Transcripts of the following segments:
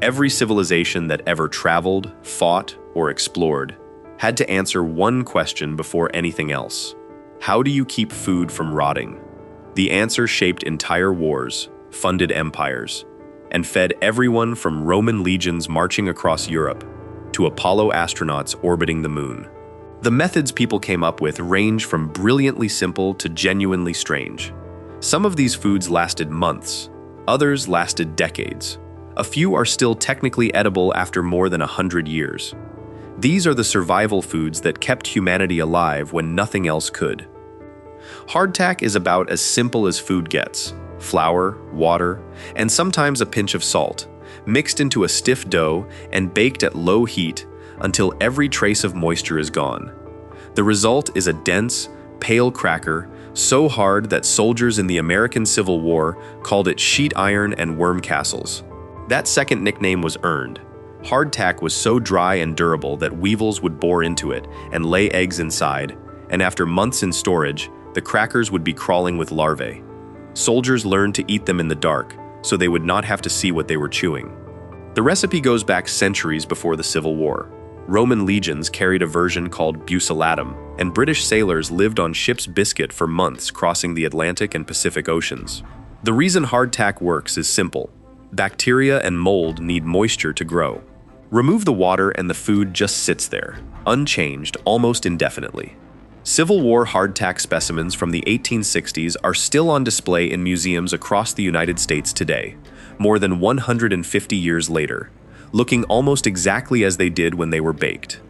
Every civilization that ever traveled, fought, or explored had to answer one question before anything else. How do you keep food from rotting? The answer shaped entire wars, funded empires, and fed everyone from Roman legions marching across Europe to Apollo astronauts orbiting the moon. The methods people came up with range from brilliantly simple to genuinely strange. Some of these foods lasted months, others lasted decades. A few are still technically edible after more than 100 years. These are the survival foods that kept humanity alive when nothing else could. Hardtack is about as simple as food gets: flour, water, and sometimes a pinch of salt, mixed into a stiff dough and baked at low heat until every trace of moisture is gone. The result is a dense, pale cracker, so hard that soldiers in the American Civil War called it sheet iron and worm castles. That second nickname was earned. Hardtack was so dry and durable that weevils would bore into it and lay eggs inside, and after months in storage, the crackers would be crawling with larvae. Soldiers learned to eat them in the dark, so they would not have to see what they were chewing. The recipe goes back centuries before the Civil War. Roman legions carried a version called bucellatum, and British sailors lived on ship's biscuit for months crossing the Atlantic and Pacific Oceans. The reason hardtack works is simple. Bacteria and mold need moisture to grow. Remove the water and the food just sits there, unchanged almost indefinitely. Civil War hardtack specimens from the 1860s are still on display in museums across the United States today, more than 150 years later, looking almost exactly as they did when they were baked.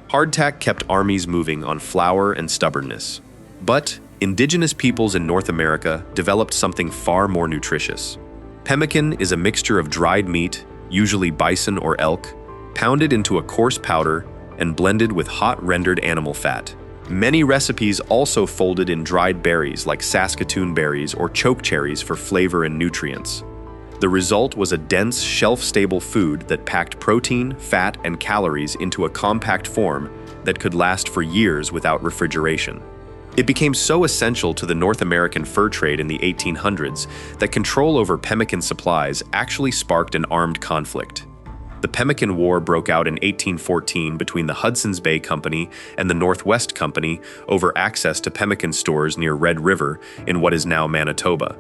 Hardtack kept armies moving on flour and stubbornness. But indigenous peoples in North America developed something far more nutritious. Pemmican is a mixture of dried meat, usually bison or elk, pounded into a coarse powder and blended with hot rendered animal fat. Many recipes also folded in dried berries like Saskatoon berries or chokecherries for flavor and nutrients. The result was a dense, shelf-stable food that packed protein, fat, and calories into a compact form that could last for years without refrigeration. It became so essential to the North American fur trade in the 1800s that control over pemmican supplies actually sparked an armed conflict. The Pemmican War broke out in 1814 between the Hudson's Bay Company and the Northwest Company over access to pemmican stores near Red River in what is now Manitoba.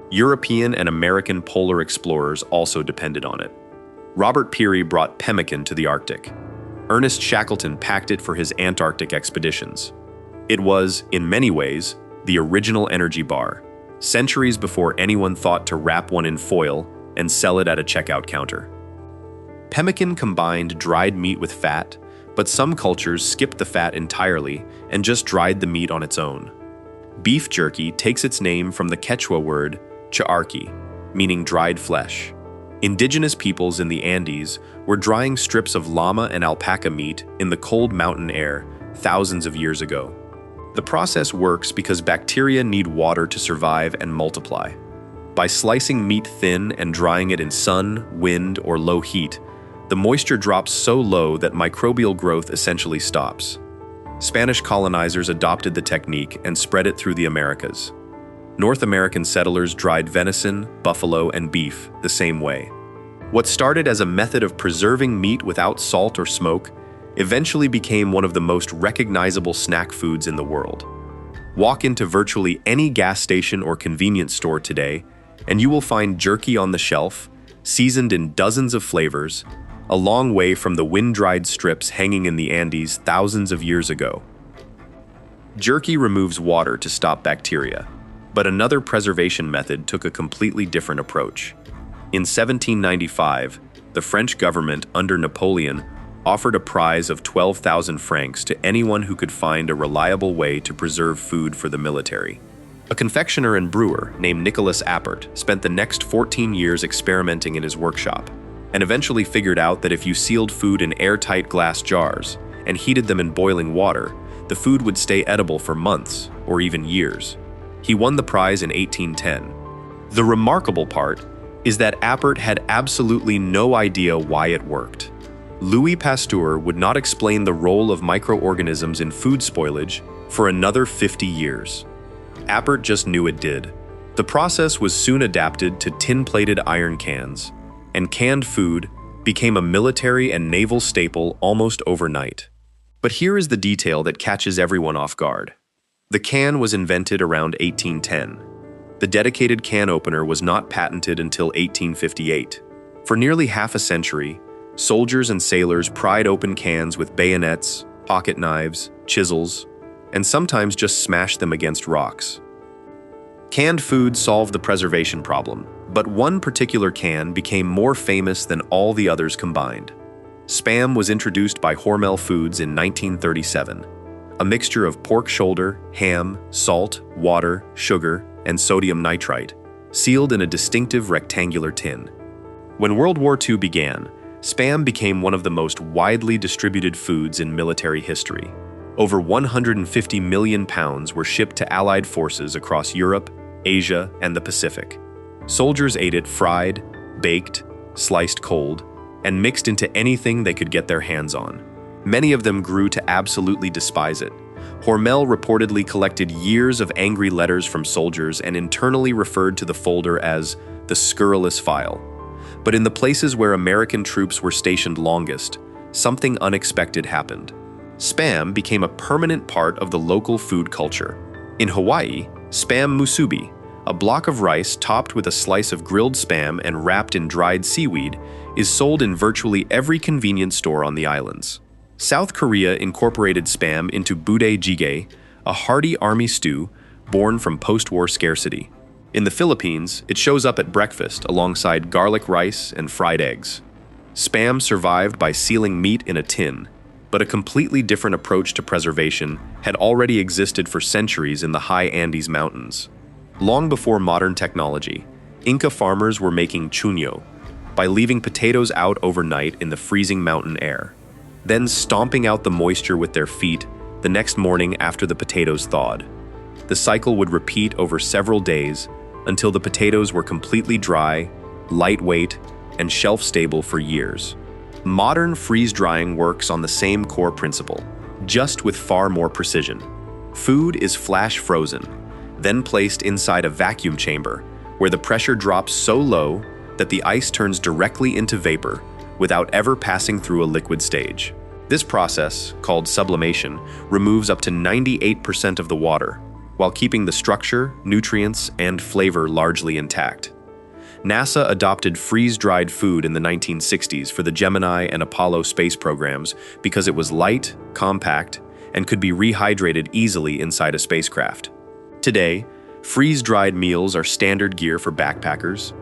European and American polar explorers also depended on it. Robert Peary brought pemmican to the Arctic. Ernest Shackleton packed it for his Antarctic expeditions. It was, in many ways, the original energy bar, centuries before anyone thought to wrap one in foil and sell it at a checkout counter. Pemmican combined dried meat with fat, but some cultures skipped the fat entirely and just dried the meat on its own. Beef jerky takes its name from the Quechua word charqui, meaning dried flesh. Indigenous peoples in the Andes were drying strips of llama and alpaca meat in the cold mountain air thousands of years ago. The process works because bacteria need water to survive and multiply. By slicing meat thin and drying it in sun, wind, or low heat, the moisture drops so low that microbial growth essentially stops. Spanish colonizers adopted the technique and spread it through the Americas. North American settlers dried venison, buffalo, and beef the same way. What started as a method of preserving meat without salt or smoke eventually became one of the most recognizable snack foods in the world. Walk into virtually any gas station or convenience store today, and you will find jerky on the shelf, seasoned in dozens of flavors, a long way from the wind-dried strips hanging in the Andes thousands of years ago. Jerky removes water to stop bacteria, but another preservation method took a completely different approach. In 1795, the French government under Napoleon offered a prize of 12,000 francs to anyone who could find a reliable way to preserve food for the military. A confectioner and brewer named Nicholas Appert spent the next 14 years experimenting in his workshop, and eventually figured out that if you sealed food in airtight glass jars and heated them in boiling water, the food would stay edible for months or even years. He won the prize in 1810. The remarkable part is that Appert had absolutely no idea why it worked. Louis Pasteur would not explain the role of microorganisms in food spoilage for another 50 years. Appert just knew it did. The process was soon adapted to tin-plated iron cans, and canned food became a military and naval staple almost overnight. But here is the detail that catches everyone off guard. The can was invented around 1810. The dedicated can opener was not patented until 1858. For nearly half a century, soldiers and sailors pried open cans with bayonets, pocket knives, chisels, and sometimes just smashed them against rocks. Canned food solved the preservation problem, but one particular can became more famous than all the others combined. Spam was introduced by Hormel Foods in 1937, a mixture of pork shoulder, ham, salt, water, sugar, and sodium nitrite, sealed in a distinctive rectangular tin. When World War II began, Spam became one of the most widely distributed foods in military history. Over 150 million pounds were shipped to Allied forces across Europe, Asia, and the Pacific. Soldiers ate it fried, baked, sliced cold, and mixed into anything they could get their hands on. Many of them grew to absolutely despise it. Hormel reportedly collected years of angry letters from soldiers and internally referred to the folder as the scurrilous file. But in the places where American troops were stationed longest, something unexpected happened. Spam became a permanent part of the local food culture. In Hawaii, spam musubi, a block of rice topped with a slice of grilled spam and wrapped in dried seaweed, is sold in virtually every convenience store on the islands. South Korea incorporated spam into budae jjigae, a hearty army stew born from post-war scarcity. In the Philippines, it shows up at breakfast alongside garlic rice and fried eggs. Spam survived by sealing meat in a tin, but a completely different approach to preservation had already existed for centuries in the high Andes Mountains. Long before modern technology, Inca farmers were making chuño by leaving potatoes out overnight in the freezing mountain air, then stomping out the moisture with their feet the next morning after the potatoes thawed. The cycle would repeat over several days until the potatoes were completely dry, lightweight, and shelf-stable for years. Modern freeze-drying works on the same core principle, just with far more precision. Food is flash-frozen, then placed inside a vacuum chamber where the pressure drops so low that the ice turns directly into vapor without ever passing through a liquid stage. This process, called sublimation, removes up to 98% of the water, while keeping the structure, nutrients, and flavor largely intact. NASA adopted freeze-dried food in the 1960s for the Gemini and Apollo space programs because it was light, compact, and could be rehydrated easily inside a spacecraft. Today, freeze-dried meals are standard gear for backpackers,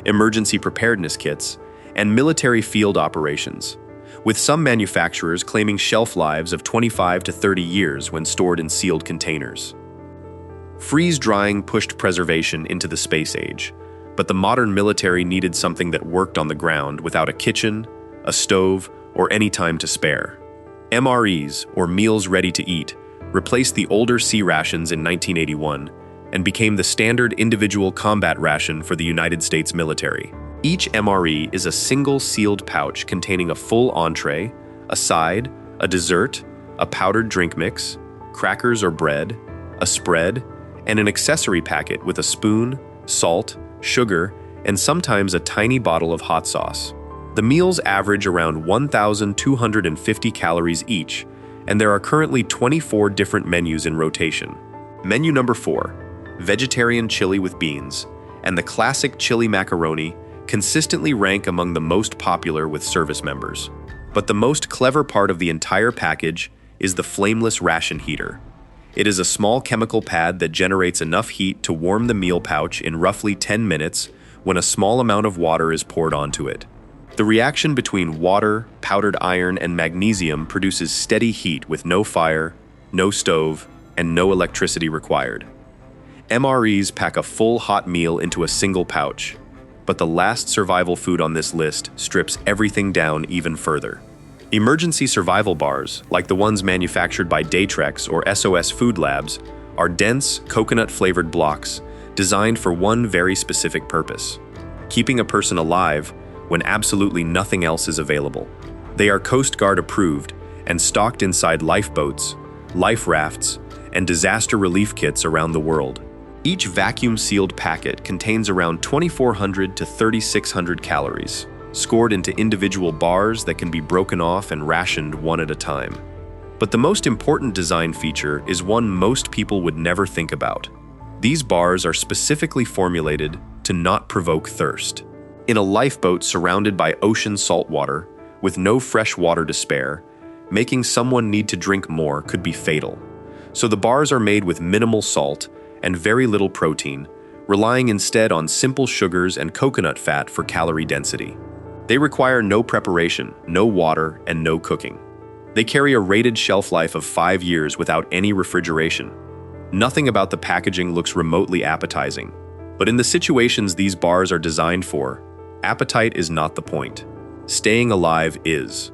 emergency preparedness kits, and military field operations, with some manufacturers claiming shelf lives of 25 to 30 years when stored in sealed containers. Freeze-drying pushed preservation into the space age, but the modern military needed something that worked on the ground without a kitchen, a stove, or any time to spare. MREs, or meals ready to eat, replaced the older C rations in 1981 and became the standard individual combat ration for the United States military. Each MRE is a single sealed pouch containing a full entree, a side, a dessert, a powdered drink mix, crackers or bread, a spread, and an accessory packet with a spoon, salt, sugar, and sometimes a tiny bottle of hot sauce. The meals average around 1,250 calories each, and there are currently 24 different menus in rotation. Menu number 4, vegetarian chili with beans, and the classic chili macaroni consistently rank among the most popular with service members. But the most clever part of the entire package is the flameless ration heater. It is a small chemical pad that generates enough heat to warm the meal pouch in roughly 10 minutes when a small amount of water is poured onto it. The reaction between water, powdered iron, and magnesium produces steady heat with no fire, no stove, and no electricity required. MREs pack a full hot meal into a single pouch, but the last survival food on this list strips everything down even further. Emergency survival bars, like the ones manufactured by Daytrex or SOS Food Labs, are dense, coconut-flavored blocks designed for one very specific purpose: keeping a person alive when absolutely nothing else is available. They are Coast Guard approved and stocked inside lifeboats, life rafts, and disaster relief kits around the world. Each vacuum-sealed packet contains around 2,400 to 3,600 calories. scored into individual bars that can be broken off and rationed one at a time. But the most important design feature is one most people would never think about. These bars are specifically formulated to not provoke thirst. In a lifeboat surrounded by ocean salt water, with no fresh water to spare, making someone need to drink more could be fatal. So the bars are made with minimal salt and very little protein, relying instead on simple sugars and coconut fat for calorie density. They require no preparation, no water, and no cooking. They carry a rated shelf life of 5 years without any refrigeration. Nothing about the packaging looks remotely appetizing, but in the situations these bars are designed for, appetite is not the point. Staying alive is.